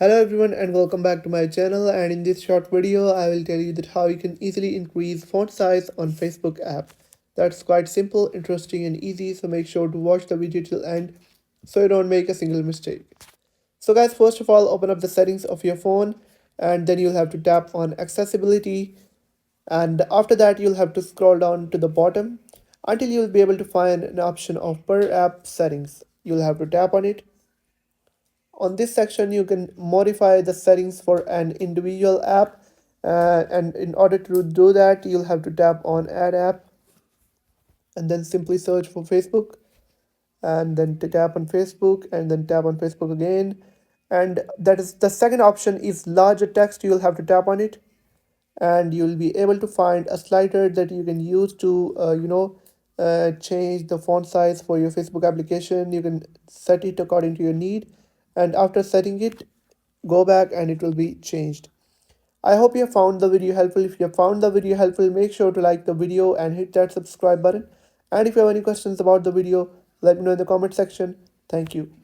Hello everyone and welcome back to my channel, and in this short video I will tell you that how you can easily increase font size on Facebook app. That's quite simple, interesting and easy, so make sure to watch the video till end so you don't make a single mistake. So guys, first of all open up the settings of your phone, and then you'll have to tap on accessibility, and after that you'll have to scroll down to the bottom until you'll be able to find an option of per app settings. You'll have to tap on it. On this section you can modify the settings for an individual app, and in order to do that you'll have to tap on add app and then simply search for Facebook, and then to tap on Facebook and then tap on Facebook again, and that is the second option is larger text. You'll have to tap on it, and you'll be able to find a slider that you can use to change the font size for your Facebook application. You can set it according to your need, and after setting it, go back and it will be changed. I hope you have found the video helpful. If you have found the video helpful, make sure to like the video and hit that subscribe button. And if you have any questions about the video, let me know in the comment section. Thank you.